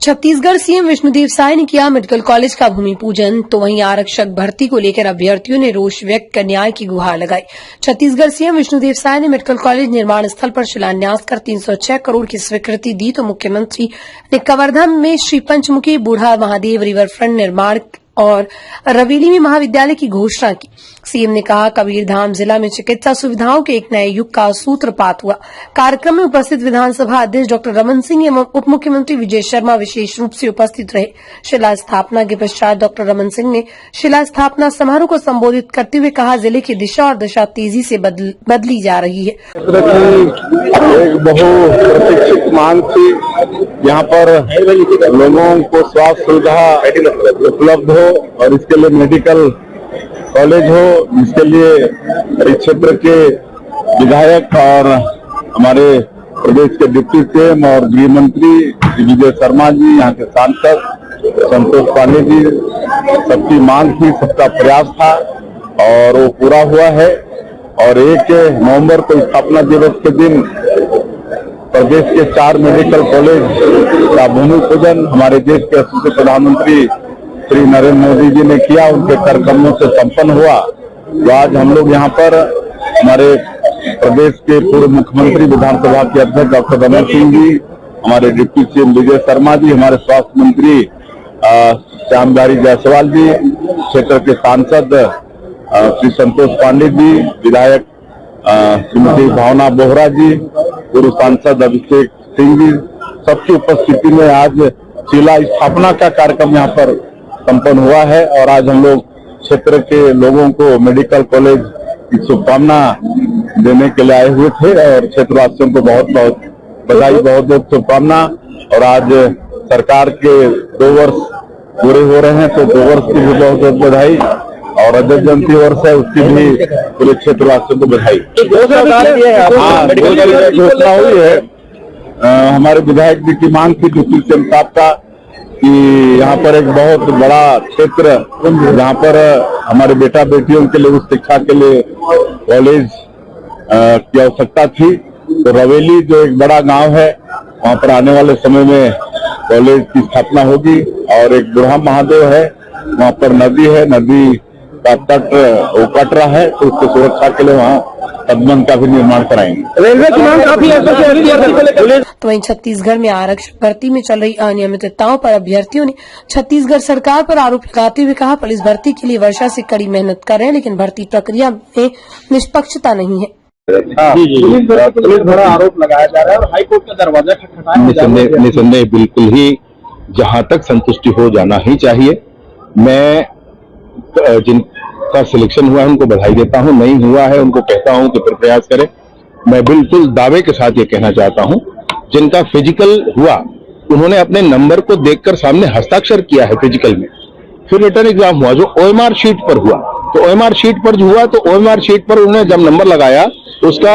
Chhattisgarh CM Vishnudeo Sai ने किया medical college का भूमि पूजन, तो वहीं आरक्षक भर्ती को लेकर अभ्यर्थियों ने रोष व्यक्त कर न्याय की गुहार लगाई। छत्तीसगढ़ सीएम विष्णुदेव साय ने मेडिकल कॉलेज निर्माण स्थल पर शिलान्यास कर 306 करोड़ की स्वीकृति दी, तो मुख्यमंत्री ने कवर्धा में श्री पंचमुखी बूढ़ा महादेव रिवरफ्रंट निर्माण और रवेली में महाविद्यालय की घोषणा की। सीएम ने कहा, कबीरधाम जिला में चिकित्सा सुविधाओं के एक नए युग का सूत्रपात हुआ। कार्यक्रम में उपस्थित विधानसभा अध्यक्ष डॉ रमन सिंह एवं उप मुख्यमंत्री विजय शर्मा विशेष रूप से उपस्थित रहे। शिला स्थापना के पश्चात डॉ रमन सिंह ने शिला स्थापना समारोह को संबोधित करते हुए कहा, जिले की दिशा और दशा तेजी से बदली जा रही है। एक बहुप्रतीक्षित मांग थी, यहाँ पर लोगों को स्वास्थ्य सुविधा उपलब्ध हो और इसके लिए मेडिकल कॉलेज हो, जिसके लिए इस क्षेत्र के विधायक और हमारे प्रदेश के डिप्टी सीएम और गृह मंत्री विजय शर्मा जी, यहाँ के सांसद संतोष पांडे जी, सबकी मांग थी, सबका प्रयास था और वो पूरा हुआ है। और 1 नवंबर को स्थापना दिवस के दिन प्रदेश के 4 मेडिकल कॉलेज का भूमि पूजन हमारे देश के यशस्वी प्रधानमंत्री श्री नरेंद्र मोदी जी ने किया, उनके कार्यक्रमों से संपन्न हुआ। तो आज हम लोग यहाँ पर हमारे प्रदेश के पूर्व मुख्यमंत्री विधानसभा के अध्यक्ष डॉ रमन सिंह जी, हमारे डिप्टी सीएम विजय शर्मा जी, हमारे स्वास्थ्य मंत्री श्याम बिहारी जायसवाल जी, क्षेत्र के सांसद श्री संतोष पांडे जी, विधायक श्रीमती भावना बोहरा जी, पूर्व सांसद अभिषेक सिंह जी, सबकी उपस्थिति में आज शिला स्थापना का कार्यक्रम यहाँ पर संपन्न हुआ है। और आज हम लोग क्षेत्र के लोगों को मेडिकल कॉलेज की शुभकामना देने के लिए आए हुए थे और क्षेत्रवासियों को बहुत बहुत बधाई, बहुत बहुत शुभकामना। और आज सरकार के 2 वर्ष पूरे हो रहे हैं, तो 2 वर्ष की भी बहुत बहुत बधाई और रजत जयंती वर्ष है, उसकी भी पूरे क्षेत्रवासियों को बधाई। घोषणा हुई है, हमारे विधायक जी की मांग थी डिप्टी सीएम साहब का कि यहाँ पर एक बहुत बड़ा क्षेत्र जहाँ पर हमारे बेटा बेटियों के लिए उच्च शिक्षा के लिए कॉलेज की आवश्यकता थी। तो रवेली जो एक बड़ा गांव है, वहाँ पर आने वाले समय में कॉलेज की स्थापना होगी। और एक बूढ़ा महादेव है, वहाँ पर नदी है, नदी का तट वो कट रहा है, तो उसकी सुरक्षा के लिए वहाँ तटबंध का भी निर्माण कराएंगे। रेलवे की मांग काफी है। तो वहीं छत्तीसगढ़ में आरक्षक भर्ती में चल रही अनियमितताओं पर अभ्यर्थियों ने छत्तीसगढ़ सरकार पर आरोप लगाते हुए कहा, पुलिस भर्ती के लिए वर्षा से कड़ी मेहनत कर रहे हैं, लेकिन भर्ती प्रक्रिया में निष्पक्षता नहीं है। पुलिस द्वारा आरोप लगाया जा रहा है और हाईकोर्ट का दरवाजा खटखटाया। निसंदेह बिल्कुल ही जहाँ तक संतुष्टि हो जाना ही चाहिए। मैं जिनका सिलेक्शन हुआ है उनको बधाई देता हूं, नहीं हुआ है उनको कहता हूं कि फिर प्रयास करें। मैं बिल्कुल दावे के साथ ये कहना चाहता हूं, जिनका फिजिकल हुआ उन्होंने अपने नंबर को देखकर सामने हस्ताक्षर किया है फिजिकल में। फिर रिटर्न एग्जाम हुआ जो ओएमआर शीट पर हुआ, तो ओएमआर शीट पर जो हुआ, तो ओएमआर शीट पर उन्होंने जब नंबर लगाया तो उसका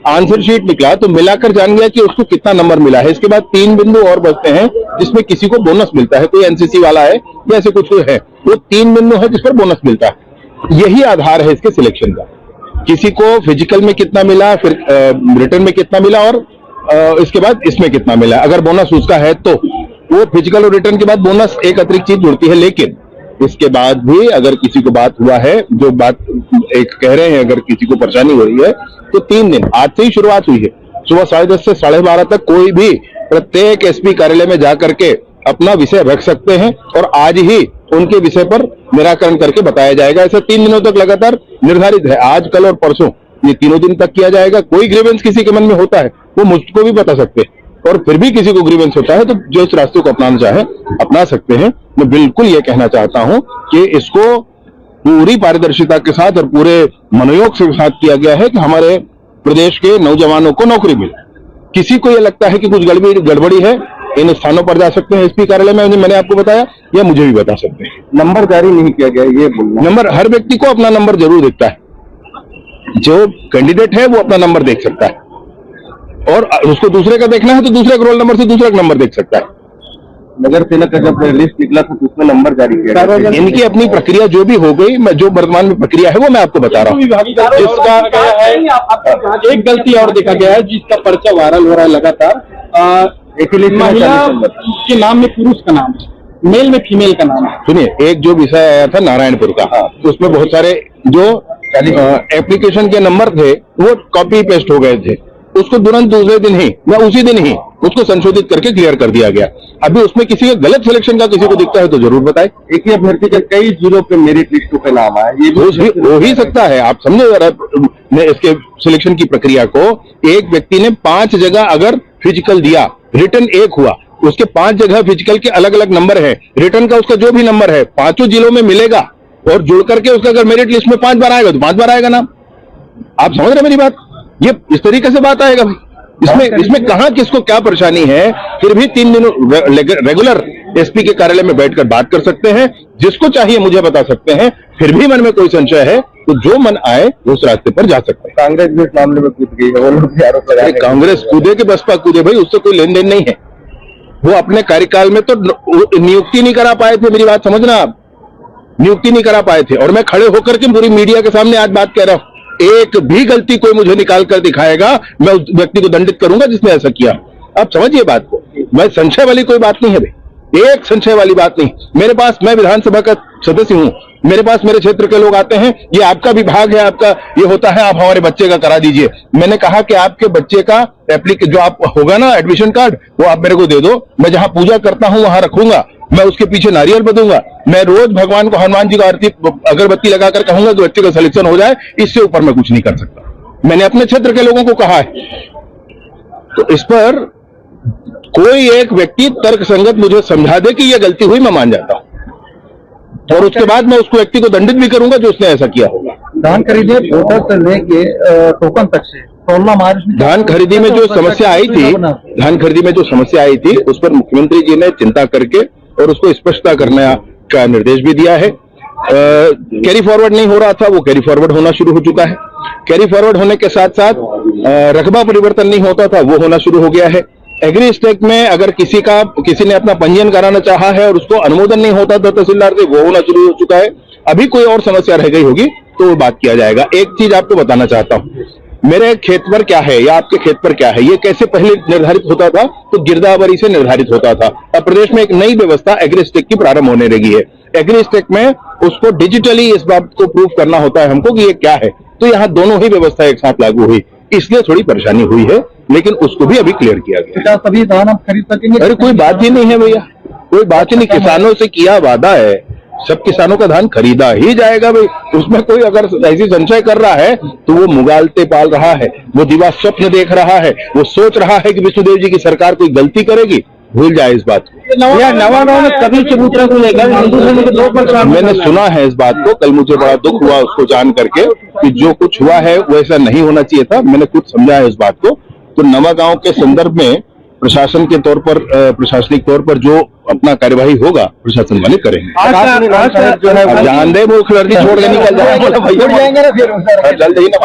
आंसर शीट निकला, तो मिलाकर जान गया कि उसको कितना नंबर मिला है। इसके बाद 3 बिंदु और बचते हैं जिसमें किसी को बोनस मिलता है, कोई एनसीसी वाला है या ऐसे कुछ है, वो 3 बिंदु है जिस पर बोनस मिलता है। यही आधार है इसके सिलेक्शन का। किसी को फिजिकल में कितना मिला, फिर रिटर्न में कितना मिला और इसके बाद इसमें कितना मिला। अगर बोनस उसका है तो वो फिजिकल और रिटर्न के बाद बोनस एक अतिरिक्त चीज जुड़ती है। लेकिन इसके बाद भी अगर किसी को बात हुआ है, जो बात एक कह रहे हैं, अगर किसी को परेशानी हो रही है तो 3 दिन आज से ही शुरुआत हुई है। सुबह 10:30 से 12:30 तक कोई भी प्रत्येक एसपी कार्यालय में जाकर के अपना विषय रख सकते हैं और आज ही उनके विषय पर निराकरण करके बताया जाएगा। ऐसा 3 दिनों तक लगातार निर्धारित है, आज कल और परसों, ये 3 दिन तक किया जाएगा। कोई ग्रीवेंस किसी के मन में होता है वो मुझको भी बता सकते हैं, और फिर भी किसी को ग्रीवेंस होता है तो जो इस रास्ते को अपनाना चाहे अपना सकते हैं। मैं बिल्कुल ये कहना चाहता हूं कि इसको पूरी पारदर्शिता के साथ और पूरे मनोयोग के साथ किया गया है कि हमारे प्रदेश के नौजवानों को नौकरी मिले। किसी को यह लगता है कि कुछ गड़बड़ी है, इन स्थानों पर जा सकते हैं एसपी कार्यालय में, मैंने आपको बताया, या मुझे भी बता सकते हैं। नंबर जारी नहीं किया गया, ये नंबर हर व्यक्ति को अपना नंबर जरूर दिखता है। जो कैंडिडेट है वो अपना नंबर देख सकता है, और उसको दूसरे का देखना है तो दूसरे रोल नंबर से दूसरा नंबर देख सकता है। नगर सेना का जब लिस्ट निकला था तो उसमें नंबर जारी किया गया। इनकी अपनी प्रक्रिया जो भी हो गई, मैं जो वर्तमान में प्रक्रिया है वो मैं आपको बता रहा हूँ। जिसका एक गलती और देखा गया है, जिसका पर्चा वायरल हो रहा है लगातार। महिला के नाम में पुरुष का नाम है, मेल में फीमेल का नाम है। सुनिए, एक जो विषय आया था नारायणपुर का, उसमें बहुत सारे जो एप्लीकेशन के नंबर थे वो कॉपी पेस्ट हो गए थे। उसको तुरंत दूसरे दिन ही या उसी दिन ही उसको संशोधित करके क्लियर कर दिया गया। अभी उसमें किसी का गलत सिलेक्शन का किसी को दिखता है तो जरूर बताए। एक ही अभ्यर्थी के कई जिलों पे मेरिट लिस्टों पे नाम आया, ये हो ही सकता है। आप समझे जरा इसके सिलेक्शन की प्रक्रिया को। एक व्यक्ति ने 5 जगह अगर फिजिकल दिया, रिटर्न 1 हुआ, उसके 5 जगह फिजिकल के अलग अलग नंबर है, रिटर्न का उसका जो भी नंबर है 5 जिलों में मिलेगा और जुड़ करके उसका अगर मेरिट लिस्ट में 5 बार आएगा तो 5 बार आएगा नाम। आप समझ रहे मेरी बात? ये इस तरीके से बात आएगा भाई। इसमें कहां किसको क्या परेशानी है? फिर भी 3 दिन रेगुलर एसपी के कार्यालय में बैठकर बात कर सकते हैं, जिसको चाहिए मुझे बता सकते हैं। फिर भी मन में कोई संशय है तो जो मन आए उस रास्ते पर जा सकते हैं। कांग्रेस भी इस मामले में कूद गई है, वो लोग भी आरोप लगा रहे हैं। कांग्रेस कूदे के बसपा कूदे भाई, उससे कोई लेन देन नहीं है। वो अपने कार्यकाल में तो नियुक्ति नहीं करा पाए थे। मेरी बात समझना आप, नियुक्ति नहीं करा पाए थे। और मैं खड़े होकर के पूरी मीडिया के सामने आज बात कह रहा हूं, एक भी गलती कोई मुझे निकाल कर दिखाएगा, मैं उस व्यक्ति को दंडित करूंगा जिसने ऐसा किया। आप समझिए बात को। मैं संशय वाली कोई बात नहीं है भाई, एक संशय वाली बात नहीं। मेरे पास, मैं विधानसभा का सदस्य हूं, मेरे पास मेरे क्षेत्र के लोग आते हैं, ये आपका विभाग है, आपका ये होता है, आप हमारे बच्चे का करा दीजिए। मैंने कहा कि आपके बच्चे का जो आप होगा ना एडमिशन कार्ड, वो आप मेरे को दे दो, मैं जहां पूजा करता हूं वहां रखूंगा, मैं उसके पीछे नारियल बदूंगा, मैं रोज भगवान को, हनुमान जी को आरती अगरबत्ती लगाकर कहूंगा कि बच्चे का सिलेक्शन हो जाए। इससे ऊपर मैं कुछ नहीं कर सकता। मैंने अपने क्षेत्र के लोगों को कहा है। तो इस पर कोई एक व्यक्ति तर्क संगत मुझे समझा दे कि यह गलती हुई, मैं मान जाता हूं और उसके बाद मैं उसको व्यक्ति को दंडित भी करूंगा जो उसने ऐसा किया होगा। धान खरीदे वोटर से लेके टोकन तक से 16 मार्च में धान खरीदी में जो समस्या आई थी, धान खरीदी में जो समस्या आई थी उस पर मुख्यमंत्री जी ने चिंता करके और उसको स्पष्टता करने का निर्देश भी दिया है। कैरी फॉरवर्ड नहीं हो रहा था, वो कैरी फॉरवर्ड होना शुरू हो चुका है। कैरी फॉरवर्ड होने के साथ साथ रकबा परिवर्तन नहीं होता था, वो होना शुरू हो गया है। एग्री स्टेक में अगर किसी ने अपना पंजीयन कराना चाहा है और उसको अनुमोदन नहीं होता था तहसीलदार से, वो होना शुरू हो चुका है। अभी कोई और समस्या रह गई होगी तो वो बात किया जाएगा। एक चीज आपको बताना चाहता हूं, मेरे खेत पर क्या है या आपके खेत पर क्या है, ये कैसे पहले निर्धारित होता था तो गिरदावरी से निर्धारित होता था। अब प्रदेश में एक नई व्यवस्था एग्री स्टेक की प्रारंभ होने लगी है। एग्री स्टेक में उसको डिजिटली इस बात को प्रूव करना होता है हमको कि ये क्या है। तो यहाँ दोनों ही व्यवस्था एक साथ लागू हुई, इसलिए थोड़ी परेशानी हुई है, लेकिन उसको भी अभी क्लियर किया गया। क्या सभी धान आप खरीद सकेंगे? अरे कोई बात ही नहीं है भैया, कोई बात ही नहीं। किसानों से किया वादा है, सब किसानों का धान खरीदा ही जाएगा भाई। उसमें कोई अगर ऐसी संशय कर रहा है तो वो मुगालते पाल रहा है, वो दिवा स्वप्न देख रहा है, वो सोच रहा है कि विष्णुदेव जी की सरकार कोई गलती करेगी। भूल जाए इस बात को। नवागांव में सभी चबूतरा को लेकर मैंने सुना है इस बात को, कल मुझे बड़ा दुख हुआ उसको जान करके कि जो कुछ हुआ है वैसा नहीं होना चाहिए था। मैंने खुद समझा है इस बात को। तो नवागांव के संदर्भ में प्रशासन के तौर पर, प्रशासनिक तौर पर जो अपना कार्यवाही होगा प्रशासन वाले करेंगे। जान दे वो खिलाड़ी छोड़ के निकल जाएंगे, जल्द ही ना